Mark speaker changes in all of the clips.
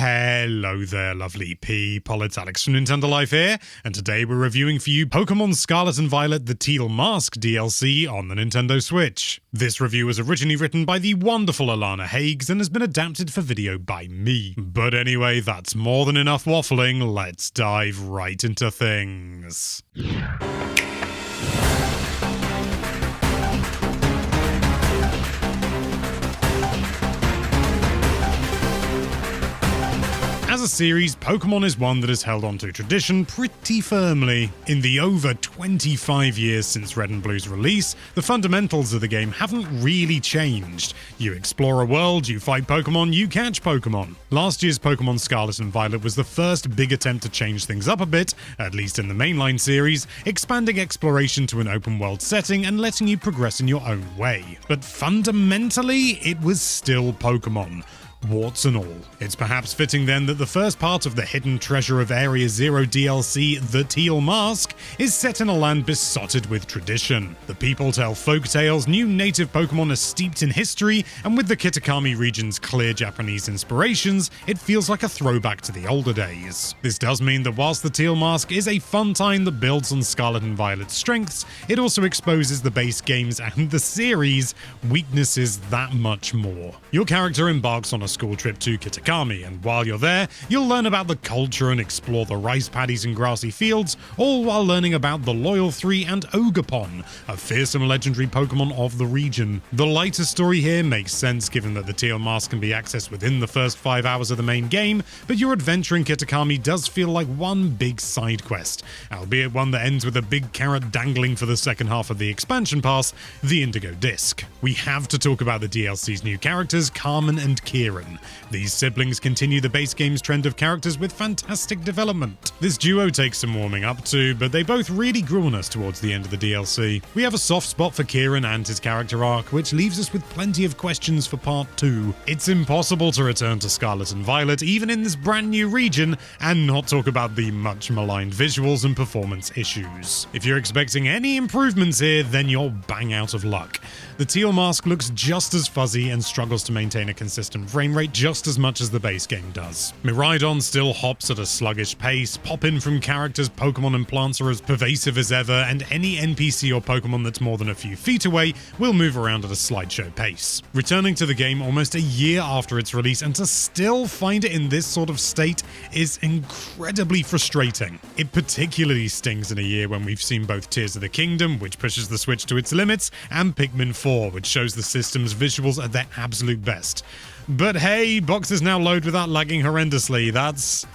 Speaker 1: Hello there, lovely people. It's Alex from Nintendo Life here, and today we're reviewing for you Pokémon Scarlet and Violet the Teal Mask DLC on the Nintendo Switch. This review was originally written by the wonderful Alana Hagues and has been adapted for video by me. But anyway, that's more than enough waffling. Let's dive right into things. As a series, Pokémon is one that has held on to tradition pretty firmly. In the over 25 years since Red and Blue's release, the fundamentals of the game haven't really changed. You explore a world, you fight Pokémon, you catch Pokémon. Last year's Pokémon Scarlet and Violet was the first big attempt to change things up a bit, at least in the mainline series, expanding exploration to an open world setting and letting you progress in your own way. But fundamentally, it was still Pokémon. Warts and all. It's perhaps fitting then that the first part of the Hidden Treasure of Area Zero DLC, The Teal Mask, is set in a land besotted with tradition. The people tell folk tales, new native Pokémon are steeped in history, and with the Kitakami region's clear Japanese inspirations, it feels like a throwback to the older days. This does mean that whilst The Teal Mask is a fun time that builds on Scarlet and Violet's strengths, it also exposes the base games and the series' weaknesses that much more. Your character embarks on a school trip to Kitakami, and while you're there, you'll learn about the culture and explore the rice paddies and grassy fields, all while learning about the Loyal 3 and Ogerpon, a fearsome legendary Pokémon of the region. The lighter story here makes sense given that the Teal Mask can be accessed within the first 5 hours of the main game, but your adventure in Kitakami does feel like one big side quest, albeit one that ends with a big carrot dangling for the second half of the expansion pass, the Indigo Disc. We have to talk about the DLC's new characters, Carmen and Kieran. These siblings continue the base game's trend of characters with fantastic development. This duo takes some warming up to, but they both really grew on us towards the end of the DLC. We have a soft spot for Kieran and his character arc, which leaves us with plenty of questions for part 2. It's impossible to return to Scarlet and Violet, even in this brand new region, and not talk about the much maligned visuals and performance issues. If you're expecting any improvements here, then you're bang out of luck. The Teal Mask looks just as fuzzy and struggles to maintain a consistent frame rate just as much as the base game does. Miraidon still hops at a sluggish pace, pop-in from characters, Pokemon and plants are as pervasive as ever, and any NPC or Pokemon that's more than a few feet away will move around at a slideshow pace. Returning to the game almost a year after its release and to still find it in this sort of state is incredibly frustrating. It particularly stings in a year when we've seen both Tears of the Kingdom, which pushes the Switch to its limits, and Pikmin 4, which shows the system's visuals at their absolute best. But hey, boxes now load without lagging horrendously. That's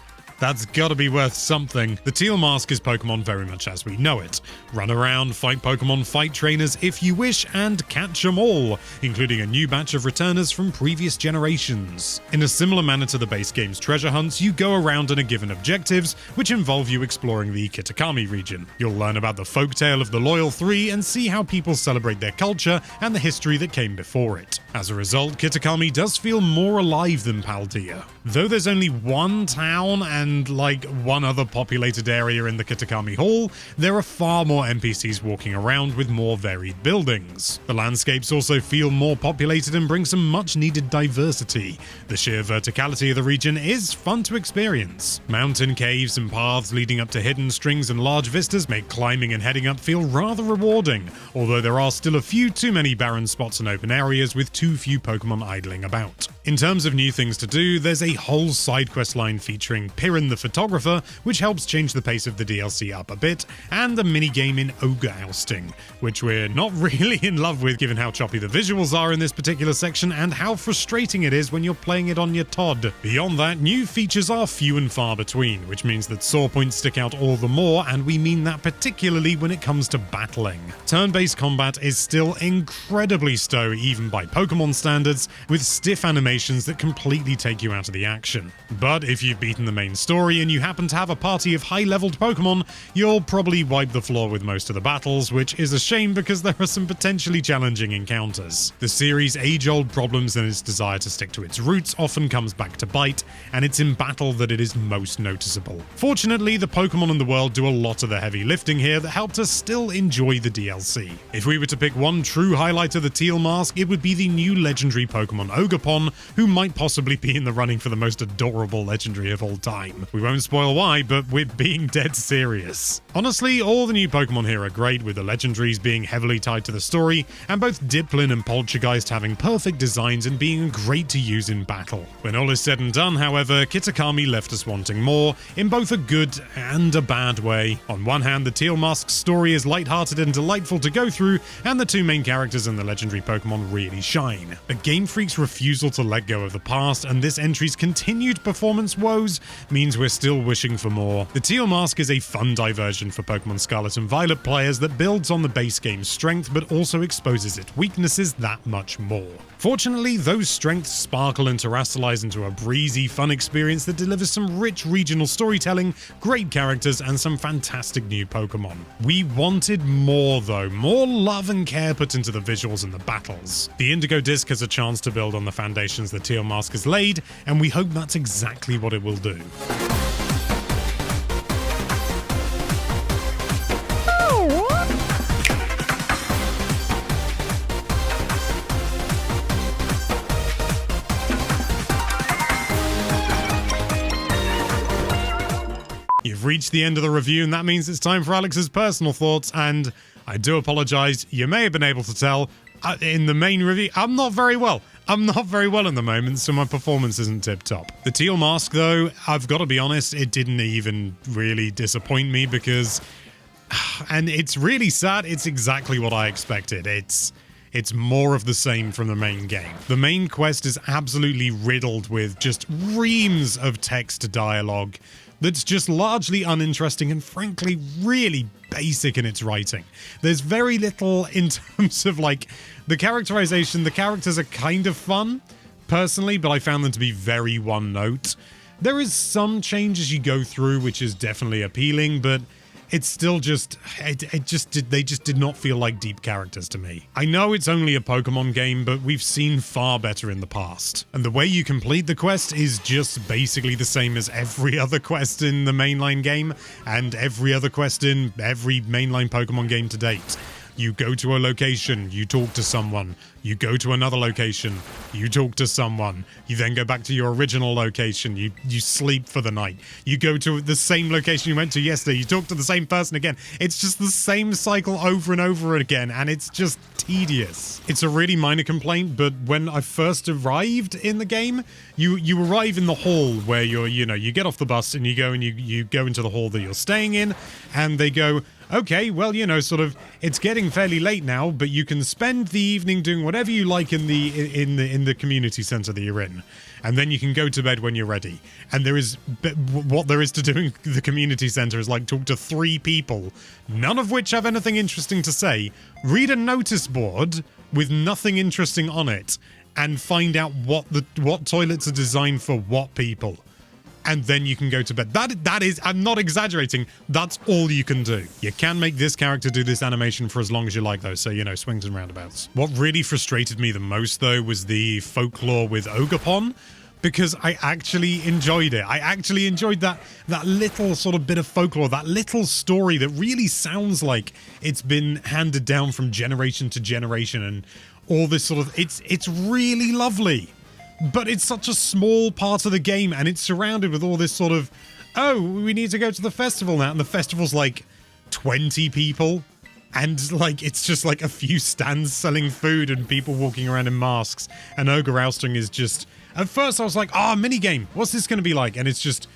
Speaker 1: gotta be worth something. The Teal Mask is Pokemon very much as we know it. Run around, fight Pokemon, fight trainers if you wish, and catch them all, including a new batch of returners from previous generations. In a similar manner to the base game's treasure hunts, you go around and are given objectives, which involve you exploring the Kitakami region. You'll learn about the folktale of the Loyal 3 and see how people celebrate their culture and the history that came before it. As a result, Kitakami does feel more alive than Paldea. Though there's only one town and like one other populated area in the Kitakami Hall, there are far more NPCs walking around with more varied buildings. The landscapes also feel more populated and bring some much needed diversity. The sheer verticality of the region is fun to experience. Mountain caves and paths leading up to hidden strings and large vistas make climbing and heading up feel rather rewarding, although there are still a few too many barren spots and open areas with too few Pokemon idling about. In terms of new things to do, there's a whole side quest line featuring Piran the Photographer, which helps change the pace of the DLC up a bit, and a minigame in Ogre Ousting, which we're not really in love with given how choppy the visuals are in this particular section and how frustrating it is when you're playing it on your Todd. Beyond that, new features are few and far between, which means that sore points stick out all the more, and we mean that particularly when it comes to battling. Turn-based combat is still incredibly slow even by Pokemon standards, with stiff animations that completely take you out of the action. But if you've beaten the main story, story and you happen to have a party of high-leveled Pokemon, you'll probably wipe the floor with most of the battles, which is a shame because there are some potentially challenging encounters. The series' age-old problems and its desire to stick to its roots often comes back to bite, and it's in battle that it is most noticeable. Fortunately, the Pokemon in the world do a lot of the heavy lifting here that helped us still enjoy the DLC. If we were to pick one true highlight of the Teal mask, it would be the new legendary Pokemon Ogerpon, who might possibly be in the running for the most adorable legendary of all time. We won't spoil why, but we're being dead serious. Honestly, all the new Pokemon here are great, with the legendaries being heavily tied to the story, and both Dipplin and Poltergeist having perfect designs and being great to use in battle. When all is said and done, however, Kitakami left us wanting more, in both a good and a bad way. On one hand, the Teal mask's story is lighthearted and delightful to go through, and the two main characters in the legendary Pokemon really shine. But Game Freak's refusal to let go of the past and this entry's continued performance woes means we're still wishing for more. The Teal mask is a fun diversion for Pokémon Scarlet and Violet players that builds on the base game's strength but also exposes its weaknesses that much more. Fortunately, those strengths sparkle and terrestrialize into a breezy, fun experience that delivers some rich regional storytelling, great characters, and some fantastic new Pokemon. We wanted more though, more love and care put into the visuals and the battles. The Indigo Disc has a chance to build on the foundations the Teal mask has laid, and we hope that's exactly what it will do. You've reached the end of the review, and that means it's time for Alex's personal thoughts, and I do apologize. You may have been able to tell in the main review, I'm not very well in the moment, so my performance isn't tip-top. The Teal mask, though, I've got to be honest, it didn't even really disappoint me because, and it's really sad, it's exactly what I expected. It's more of the same from the main game. The main quest is absolutely riddled with just reams of text dialogue that's just largely uninteresting and frankly really basic in its writing. There's very little in terms of like the characterization. The characters are kind of fun personally, but I found them to be very one note. There is some change as you go through, which is definitely appealing, but it's still just, they just did not feel like deep characters to me. I know it's only a Pokemon game, but we've seen far better in the past. And the way you complete the quest is just basically the same as every other quest in the mainline game, and every other quest in every mainline Pokemon game to date. You go to a location, you talk to someone, you go to another location, you talk to someone, you then go back to your original location, you sleep for the night, you go to the same location you went to yesterday, you talk to the same person again. It's just the same cycle over and over again, and it's just tedious. It's a really minor complaint, but when I first arrived in the game, you arrive in the hall where you get off the bus and you go into the hall that you're staying in, and they go, okay, well, sort of, it's getting fairly late now, but you can spend the evening doing whatever you like in the community center that you're in, and then you can go to bed when you're ready. And what there is to do in the community center is like talk to 3 people, none of which have anything interesting to say, read a notice board with nothing interesting on it, and find out what toilets are designed for what people. And then you can go to bed. That is, I'm not exaggerating, that's all you can do. You can make this character do this animation for as long as you like though, so swings and roundabouts. What really frustrated me the most though was the folklore with Ogerpon, because I actually enjoyed it. I actually enjoyed that little sort of bit of folklore, that little story that really sounds like it's been handed down from generation to generation, and all this sort of, it's really lovely. But it's such a small part of the game, and it's surrounded with all this sort of, oh, we need to go to the festival now, and the festival's like 20 people, and like it's just like a few stands selling food and people walking around in masks, and ogre ousting is just, at first I was like, minigame, what's this going to be like? And it's just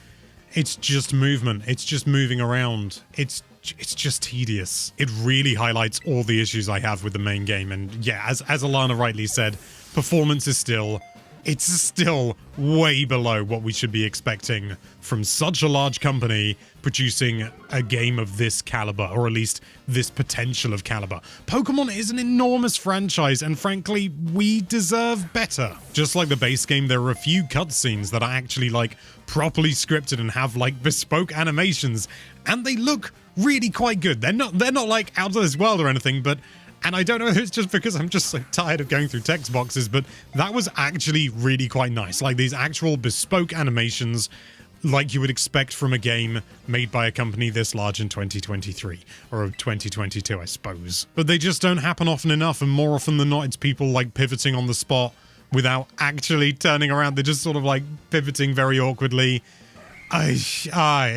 Speaker 1: movement, it's just moving around, it's just tedious. It really highlights all the issues I have with the main game, and yeah, as Alana rightly said, performance is still it's still way below what we should be expecting from such a large company producing a game of this caliber, or at least this potential of caliber. Pokemon is an enormous franchise, and frankly, we deserve better. Just like the base game, there are a few cutscenes that are actually like properly scripted and have like bespoke animations, and they look really quite good. They're not like out of this world or anything, but and I don't know if it's just because I'm just so tired of going through text boxes, but that was actually really quite nice. Like these actual bespoke animations like you would expect from a game made by a company this large in 2023, or 2022, I suppose. But they just don't happen often enough, and more often than not, it's people like pivoting on the spot without actually turning around. They're just sort of like pivoting very awkwardly. I've got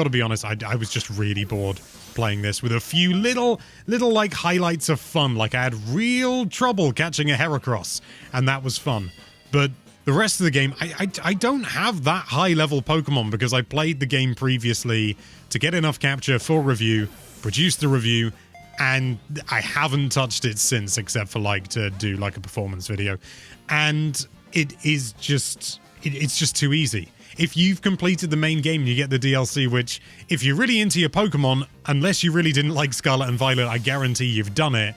Speaker 1: to be honest, I was just really bored playing this with a few little like highlights of fun. Like I had real trouble catching a Heracross, and that was fun. But the rest of the game, I don't have that high level Pokemon because I played the game previously to get enough capture for review, produced the review, and I haven't touched it since, except for like to do like a performance video. And it's just too easy. If you've completed the main game, you get the DLC, which, if you're really into your Pokemon, unless you really didn't like Scarlet and Violet, I guarantee you've done it.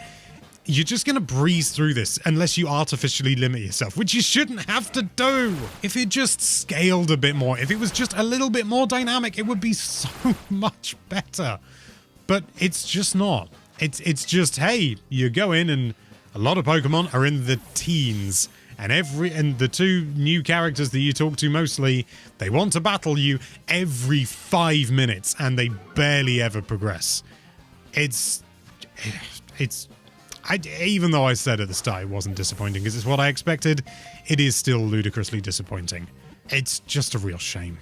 Speaker 1: You're just going to breeze through this unless you artificially limit yourself, which you shouldn't have to do. If it just scaled a bit more, if it was just a little bit more dynamic, it would be so much better. But it's just not. It's just, hey, you go in and a lot of Pokemon are in the teens. And the two new characters that you talk to mostly, they want to battle you every 5 minutes, and they barely ever progress. Even though I said at the start it wasn't disappointing because it's what I expected, it is still ludicrously disappointing. It's just a real shame.